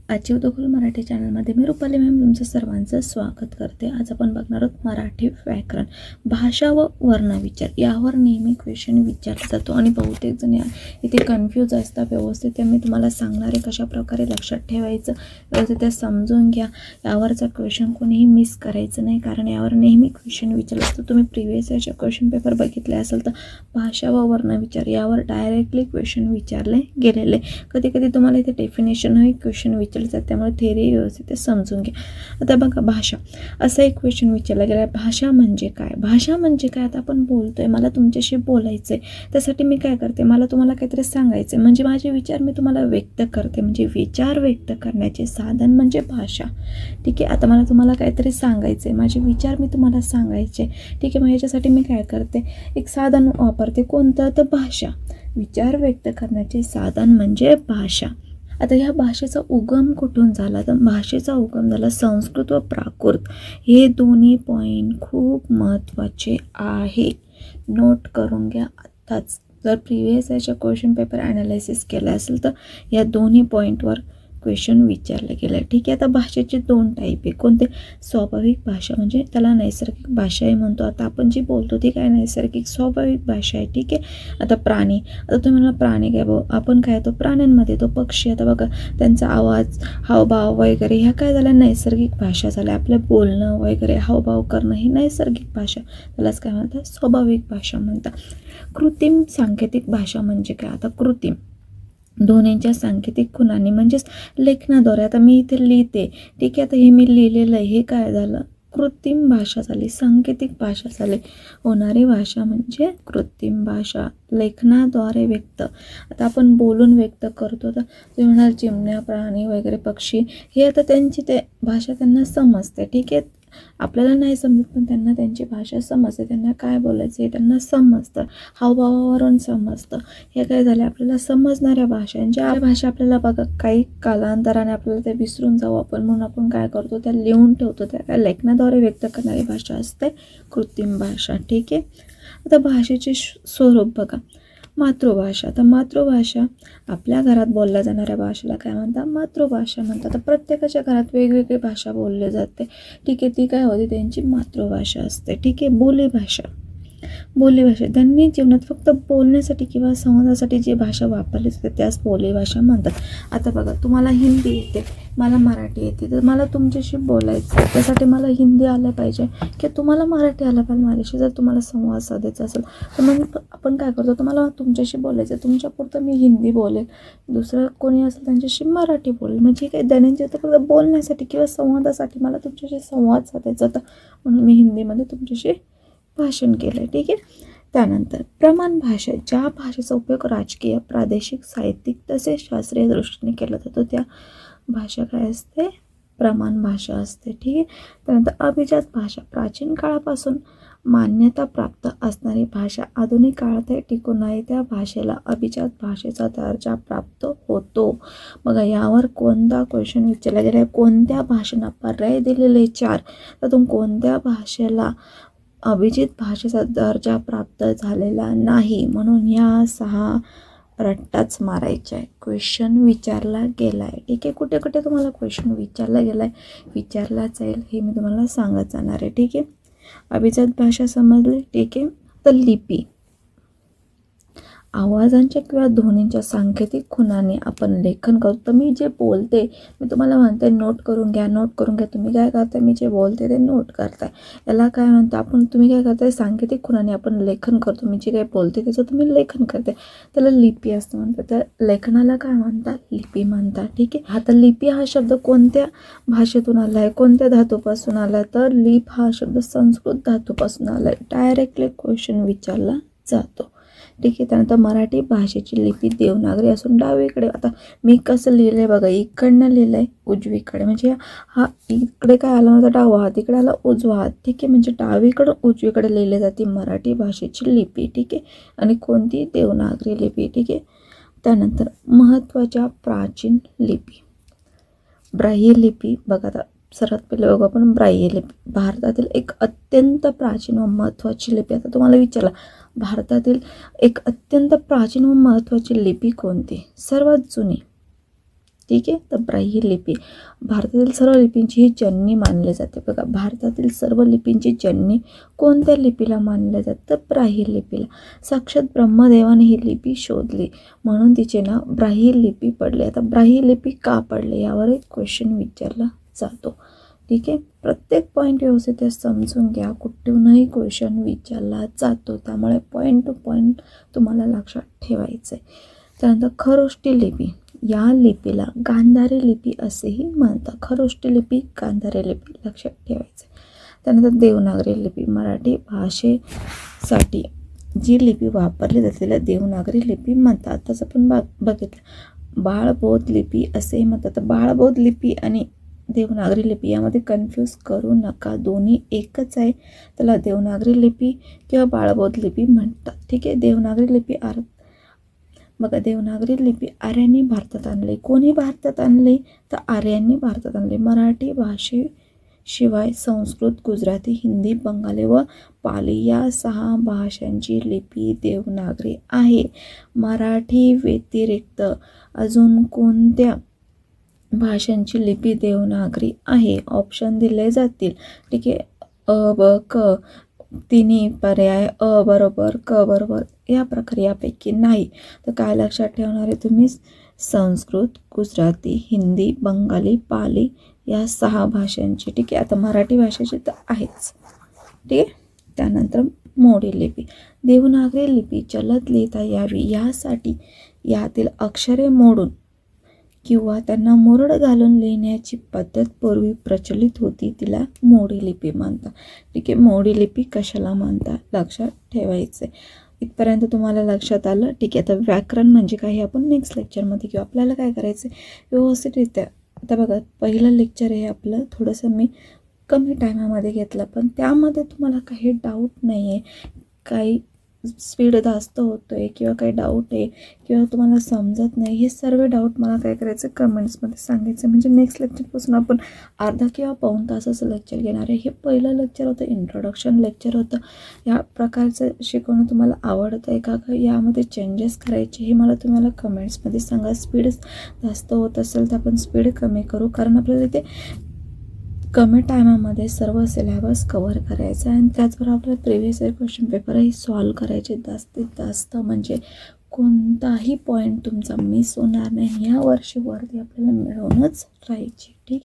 आजची उदखोल मराठी चॅनलमध्ये मी रुपाली मॅम तुमचं सर्वांचं स्वागत करते। आज आपण बघणार आहोत मराठी व्याकरण, भाषा व वर्णविचार यावर नेहमी क्वेश्चन विचारला जातो आणि बहुतेक जण इथे कन्फ्यूज असतात। व्यवस्थित ते मी तुम्हाला सांगणार आहे कशा प्रकारे लक्षात ठेवायचं, व्यवस्थित ते समजून घ्या। यावरचा क्वेश्चन कोणीही मिस करायचं नाही, कारण यावर नेहमी क्वेश्चन विचारला असतो। तुम्ही प्रिव्हियस याचे क्वेश्चन पेपर बघितले असेल तर भाषा व वर्णविचार यावर डायरेक्टली क्वेश्चन विचारले गेलेले। कधी कधी तुम्हाला इथे डेफिनेशन ही क्वेश्चन विचारले जाते, त्यामुळे थेरी व्यवस्थित समजून घ्या। आता बघा, भाषा असा एक क्वेश्चन विचारला गेला, भाषा म्हणजे काय? भाषा म्हणजे काय? आता आपण बोलतोय, मला तुमच्याशी बोलायचंय, त्यासाठी मी काय करते, मला तुम्हाला काहीतरी सांगायचंय, म्हणजे माझे विचार मी तुम्हाला व्यक्त करते, म्हणजे विचार व्यक्त करण्याचे साधन म्हणजे भाषा। ठीक आहे, आता मला तुम्हाला काहीतरी सांगायचंय, माझे विचार मी तुम्हाला सांगायचे, ठीक आहे, मग याच्यासाठी मी काय करते, एक साधन वापरते, कोणतं? तर भाषा। विचार व्यक्त करण्याचे साधन म्हणजे भाषा। आता ह्या भाषेचा उगम कुठून झाला? तर भाषेचा उगम झाला संस्कृत व प्राकृत, हे दोन्ही पॉईंट खूप महत्त्वाचे आहे, नोट करून घ्या आत्ताच। जर प्रिव्हियस याच्या क्वेश्चन पेपर ॲनालिसिस केला असेल तर या दोन्ही पॉईंटवर क्वेश्चन विचारले गेले। ठीक आहे, आता भाषेचे दोन टाईप आहे, कोणते? स्वाभाविक भाषा, म्हणजे त्याला नैसर्गिक भाषाही म्हणतो। आता आपण जी बोलतो ती काय? नैसर्गिक स्वाभाविक भाषा आहे। ठीक आहे, आता प्राणी, आता तुम्ही मला प्राणी काय भाऊ, आपण काय तो प्राण्यांमध्ये तो पक्षी, आता बघा त्यांचा आवाज, हावभाव वगैरे ह्या काय झाल्या? नैसर्गिक भाषा झाल्या। आपलं बोलणं वगैरे, हावभाव करणं ही नैसर्गिक भाषा, त्यालाच काय म्हणतात? स्वाभाविक भाषा म्हणतात। कृत्रिम सांकेतिक भाषा म्हणजे काय? आता कृत्रिम दोन्हींच्या सांकेतिक खुणांनी, म्हणजेच लेखनाद्वारे, आता मी इथे लिहिते, ठीक आहे, आता हे मी लिहिलेलं आहे, हे काय झालं? कृत्रिम भाषा झाली, सांकेतिक भाषा झाली। होणारी भाषा म्हणजे कृत्रिम भाषा, लेखनाद्वारे व्यक्त। आता आपण बोलून व्यक्त करतो, तर तुम्ही म्हणाल चिमण्या, प्राणी वगैरे, पक्षी, हे आता त्यांची ते भाषा त्यांना समजते। ठीक आहे, आपल्याला नाही समजत पण त्यांना त्यांची भाषा समजते, त्यांना काय बोलायचं हे त्यांना समजतं, हावभावावरून समजतं। हे काय झाले? आपल्याला समजणाऱ्या भाषा, ज्या भाषा आपल्याला बघा काही कालांतराने आपल्याला ते विसरून जाऊ आपण, म्हणून आपण काय करतो, त्या लिहून ठेवतो, त्या काय लेखनाद्वारे व्यक्त करणारी भाषा असते कृत्रिम भाषा। ठीक आहे, आता भाषेचे स्वरूप बघा, मातृभाषा, आता मातृभाषा आपल्या घरात बोलल्या जाणाऱ्या भाषेला काय म्हणतात? मातृभाषा म्हणतात। आता प्रत्येकाच्या घरात वेगवेगळी भाषा बोलली जाते, ठीक आहे, ती काय होती? त्यांची मातृभाषा असते। ठीक आहे, बोलीभाषा, बोलीभाषा दैनंदिन जीवनात फक्त बोलण्यासाठी किंवा संवादासाठी जी भाषा वापरली जाते त्यास बोलीभाषा म्हणतात। आता बघा, तुम्हाला हिंदी येते, मला मराठी येते, तर मला तुमच्याशी बोलायचं, त्यासाठी मला हिंदी आलं पाहिजे किंवा तुम्हाला मराठी आलं पाहिजे माझ्याशी। जर तुम्हाला संवाद साधायचा असेल तर मग आपण काय करतो, तुम्हाला तुमच्याशी बोलायचं, तुमच्यापुरतं मी हिंदी बोलेल, दुसरं कोणी असेल त्यांच्याशी मराठी बोलेल, म्हणजे काही दैनंदिन जीवनात फक्त बोलण्यासाठी किंवा संवादासाठी मला तुमच्याशी संवाद साधायचा होता, म्हणून मी हिंदीमध्ये तुमच्याशी भाषण केलं। ठीक आहे, त्यानंतर प्रमाण भाषा, ज्या भाषेचा उपयोग राजकीय, प्रादेशिक, साहित्यिक तसेच शास्त्रीय दृष्टीने केला जातो त्या भाषा काय असते? प्रमाण भाषा असते। ठीक आहे, त्यानंतर अभिजात भाषा, प्राचीन काळापासून मान्यता प्राप्त असणारी भाषा, आधुनिक काळात टिकून नाही त्या भाषेला अभिजात भाषेचा दर्जा प्राप्त होतो। बघा, यावर कोणता क्वेश्चन विचारला गेला, कोणत्या भाषेला पर्याय दिलेले 4, त्यातून कोणत्या भाषेला अभिजात भाषेचा दर्जा प्राप्त झालेला नाही, म्हणून या 6 रट्टाच मारायच्या आहे। क्वेश्चन विचारला गेलाय, ठीक आहे, कुठे कुठे तुम्हाला क्वेश्चन विचारला गेलाय, विचारला जाईल, हे मी तुम्हाला सांगत जाणार आहे। ठीक आहे, अभिजात भाषा समजली। ठीक आहे, तर लिपी, आवाजांच्या किंवा ध्वनींच्या सांकेतिक खुणाने आपण लेखन करतो। तर मी जे बोलते, मी तुम्हाला म्हणते नोट करून घ्या, नोट करून घ्या, तुम्ही काय करताय, मी जे बोलते ते नोट करताय, याला काय म्हणतं आपण, तुम्ही काय करताय, सांकेतिक खुणाने आपण लेखन करतो, मी जे काय बोलते त्याचं तुम्ही लेखन करते, त्याला लिपी असतं म्हणतात, त्या लेखनाला काय म्हणतात? लिपी म्हणतात। ठीक आहे, आता लिपी हा शब्द कोणत्या भाषेतून आला आहे, कोणत्या धातूपासून आला आहे? तर लिप हा शब्द संस्कृत धातूपासून आला आहे, डायरेक्टली क्वेश्चन विचारला जातो। ठीक आहे, त्यानंतर मराठी भाषेची लिपी देवनागरी असून डावीकडे, आता मी कसं लिहिलंय बघा, इकडनं लिहिलंय उजवीकडे, म्हणजे हा इकडे काय आला माझा डावा हात, इकडे आला उजवा हात। ठीक आहे, म्हणजे डावीकडं उजवीकडे लिहिली जाते मराठी भाषेची लिपी। ठीक आहे, आणि कोणती? देवनागरी लिपी। ठीक आहे, त्यानंतर महत्त्वाच्या प्राचीन लिपी, ब्राह्य लिपी, बघा आता सर्वात पहिले बघू आपण ब्राह्य लिपी, भारतातील एक अत्यंत प्राचीन व महत्त्वाची लिपी। आता तुम्हाला विचारला, भारतातील एक अत्यंत प्राचीन व महत्त्वाची लिपी कोणती? सर्वात जुनी ठीक आहे. तर ब्राह्य लिपी भारतातील सर्व लिपींची ही जननी मानली जाते. बघा, भारतातील सर्व लिपींची जननी कोणत्या लिपीला मानले जाते? तर ब्राह्य लिपीला. साक्षात ब्रह्मदेवाने ही लिपी शोधली म्हणून तिचे नाव ब्राह्य लिपी पडले. आता ब्राह्य लिपी का पडले यावर एक क्वेश्चन विचारला जातो. ठीक आहे. प्रत्येक पॉईंट व्यवस्थित समजून घ्या, कुठूनही क्वेश्चन विचारला जातो, त्यामुळे पॉईंट टू पॉईंट तुम्हाला लक्षात ठेवायचं आहे. त्यानंतर खरोष्टी लिपी, या लिपीला गांधारी लिपी असेही म्हणतात. खरोष्टी लिपी, गांधारी लिपी लक्षात ठेवायचं. त्यानंतर देवनागरी लिपी, मराठी भाषेसाठी जी लिपी वापरली जाते त्याला देवनागरी लिपी म्हणतात. तसं पण बघितलं बाळबोध लिपी असेही म्हणतात. तर बाळबोध लिपी आणि देवनागरी लिपी यामध्ये कन्फ्यूज करू नका, दोन्ही एकच आहे. त्याला देवनागरी लिपी किंवा बाळबोध लिपी म्हणतात. ठीक आहे. देवनागरी लिपी बघा, देवनागरी लिपी आर्यांनी भारतात आणली. कोणी भारतात आणली? तर आर्यांनी भारतात आणली. मराठी भाषेशिवाय संस्कृत, गुजराती, हिंदी, बंगाली व पाली या 6 भाषांची लिपी देवनागरी आहे. मराठी व्यतिरिक्त अजून कोणत्या भाषांची लिपी देवनागरी आहे? ऑप्शन दिले जातील. ठीक आहे. अ, ब, क, तिन्ही पर्याय अ बरोबर, क बरोबर, या प्रकारे यापैकी नाही. तर काय लक्षात ठेवणार आहे तुम्ही? संस्कृत, गुजराती, हिंदी, बंगाली, पाली या 6 भाषांची. ठीक आहे. आता मराठी भाषेची तर आहेच. ठीक आहे. त्यानंतर मोडी लिपी, देवनागरी लिपी जलद लिहिता यावी यासाठी यातील अक्षरे मोडून किंवा त्यांना मुरड घालून लिहिण्याची पद्धत पूर्वी प्रचलित होती, तिला मोडी लिपी म्हणतात. ठीक आहे. मोडी लिपी कशाला म्हणतात लक्षात ठेवायचं आहे. इथपर्यंत तुम्हाला लक्षात आलं. ठीक आहे. आता व्याकरण म्हणजे काय हे आपण नेक्स्ट लेक्चरमध्ये घेऊ. आपल्याला काय करायचं आहे व्यवस्थितरित्या. आता बघा, पहिलं लेक्चर आहे आपलं, थोडंसं मी कमी टायमामध्ये घेतलं, पण त्यामध्ये तुम्हाला काही डाऊट नाही आहे, काही स्पीड जास्त होतो आहे किंवा काही डाऊट आहे किंवा तुम्हाला समजत नाही, हे सर्व डाऊट मला काय करायचं कमेंट्समध्ये सांगायचं. म्हणजे नेक्स्ट लेक्चरपासून आपण अर्धा किंवा पाऊण तासाचं लेक्चर घेणार आहे. हे पहिलं लेक्चर होतं, इंट्रोडक्शन लेक्चर होतं. या प्रकारचं शिकवणं तुम्हाला आवडतं आहे का? यामध्ये चेंजेस करायचे हे मला तुम्हाला कमेंट्समध्ये सांगा. स्पीड जास्त होत असेल तर आपण स्पीड कमी करू, कारण आपल्याला इथे कमी टायमामध्ये सर्व सिलेबस कव्हर करायचा आणि त्याचबरोबर आपल्याला प्रिव्हियस इयर क्वेश्चन पेपरही सॉल्व करायचे जास्तीत जास्त, म्हणजे कोणताही पॉईंट तुमचा मिस होणार नाही. या वर्षी वर्दी आपल्याला मिळवूनच राहायची. ठीक.